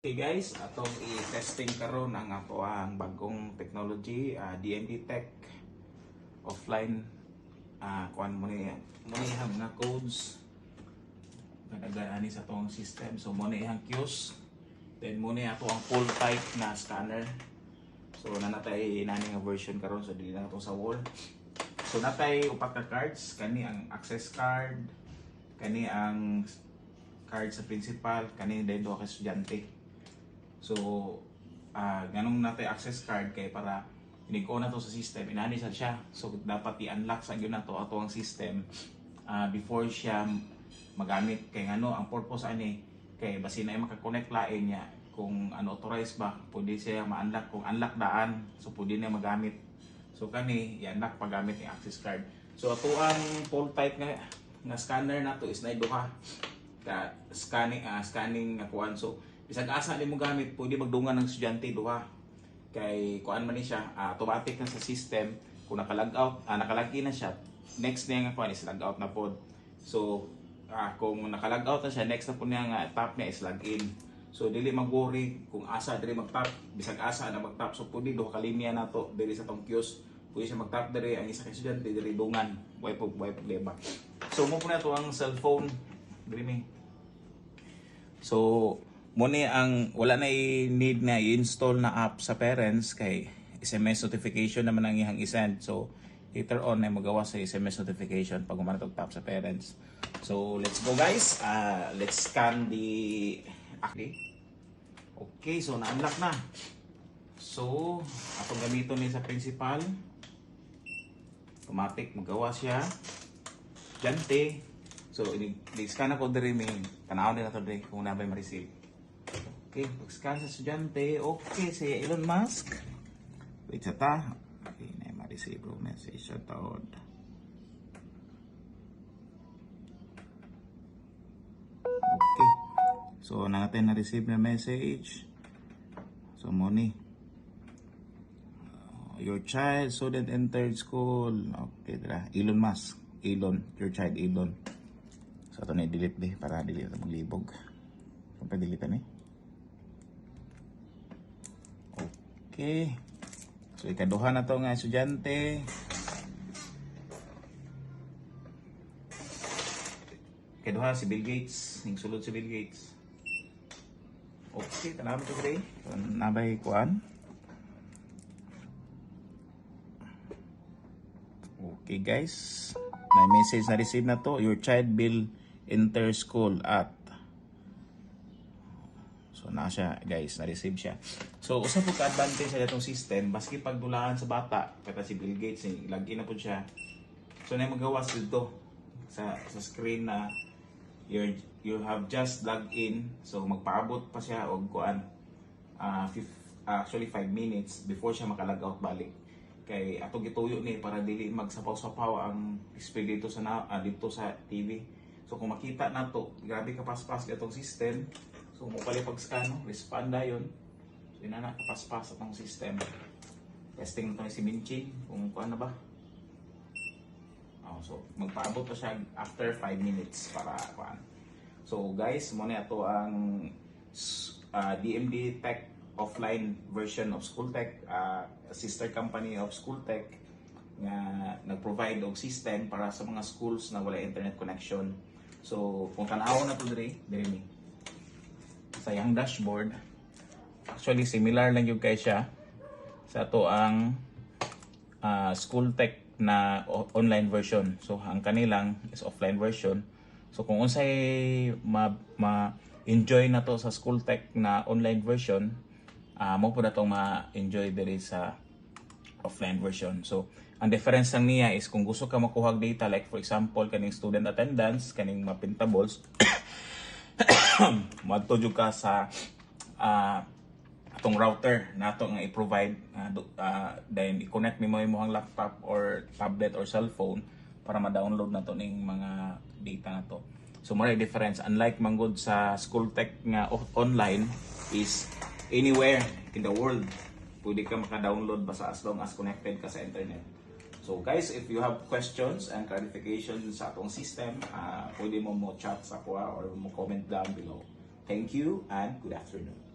Okay guys, atong i-testing karon ang ato ang bagong technology, DND Tech offline kuan mo ni nga codes nagagaani sa atong system. So mo ni ang queues, then mo ni ato ang full type na scanner. So nanatay nani nga version karon, so dili na ato sa wall. So natay upat ka cards, kani ang access card, kani ang card sa principal, kani din do ka estudyante. So, ganun natin access card kay para inig-on na to sa system, inani siya. So, dapat i-unlock sa yun na to ato ang system before siya magamit. Kay ano, ang purpose ani, kay basin na makakonect lain niya. Kung ano authorized ba, pwede siya ma-unlock. Kung unlock daan, so pwede na magamit. So, kani, i-unlock pagamit yung access card. So, ato ang full type nga scanner na to is na duha ka scanning nga kuan. So, bisag asa ni mo gamit, pwede magdungan ng estudyante duha. Kay kuan man ni siya, automatic na sa system. Kung naka-log out, naka-log in na siya, next niya nga kuan is log out na pod. So, kung naka-log out na siya, next na po niya nga tap niya is log in. So, dili mag-worry kung asa dili mag-tap, bisag asa na mag-tap. So, pwede duha ka linya na to dili sa tong queues. Pwede siya mag-tap diri, ang isa ka estudyante diri dungan. Way problema. So, mo po na to ang cellphone. Diri mi. So, muna ang wala na need na i-install na app sa parents kay SMS notification naman ang ihang isend. So later on ay magawa sa SMS notification pag umanatog tap sa parents. So let's go guys. Let's scan the okay, so na-unlock na. So atong gamiton ni sa principal. Automatic magawa siya. Jante. So i-scan ako diri mi. Tanaw din nato diri kung nabay ma-receive. Okay, pag-scan sa estudyante. Okay, si Elon Musk. Wait sa ta. Okay, na ma-receive yung message sa taod. Okay. So, natin na-receive na message. So, money. Your child student entered school. Okay, dira. Elon Musk. Elon. Your child, Elon. So, ito na-delete di para delete ito maglibog. So, pa-delete ni. Okay. So ikaduha na to nga estudyante. Ikaduha si Bill Gates, ning sulod si Bill Gates. Okay, tanaw to today. So, nabay kuan. Okay guys. Na message na receive na to. Your child will enter school at. So na siya guys, na-receive siya. So usa po ka-advantage sa itong system, baski pagdulaan sa bata, kata si Bill Gates, login na po siya. So na magawas dito sa screen na you have just logged in. So magpaabot pa siya og kuan actually 5 minutes before siya maka-log out balik. Kay ato gituyo ni para dili magsapaw-sapaw ang display dito sa TV. So kung makita nato, grabe kapaspas itong system. So, mupali pag-scan, respond na yun. So, yun na nakapaspas at ng system. Testing na ito si Minchi, kung kuhan na ba. So, magpaabot pa siya after 5 minutes para kuhan. So, guys, muna ito ang DMD Tech offline version of Schooltech, sister company of Schooltech nga nag-provide og system para sa mga schools na wala internet connection. So, kung tanaw na ito diri ni. Sa yung dashboard, actually similar lang yung kay siya sa to ang Schooltech na online version. So ang kanilang is offline version. So kung unsay ma-enjoy na to sa Schooltech na online version, mo po na itong ma-enjoy diri sa offline version. So ang difference lang niya is kung gusto ka makuha data, like for example kaning student attendance, kaning mapintables, madto jud ka sa atong router nato nga i-provide then i-connect nimo imong laptop or tablet or cellphone para ma-download nato ning mga data nato. So more difference, unlike manggod sa Schooltech nga online is anywhere in the world pwede ka maka-download basta as long as connected ka sa internet. So guys, if you have questions and clarifications sa atong system, pwede mo chat sa ako or mo comment down below. Thank you and good afternoon.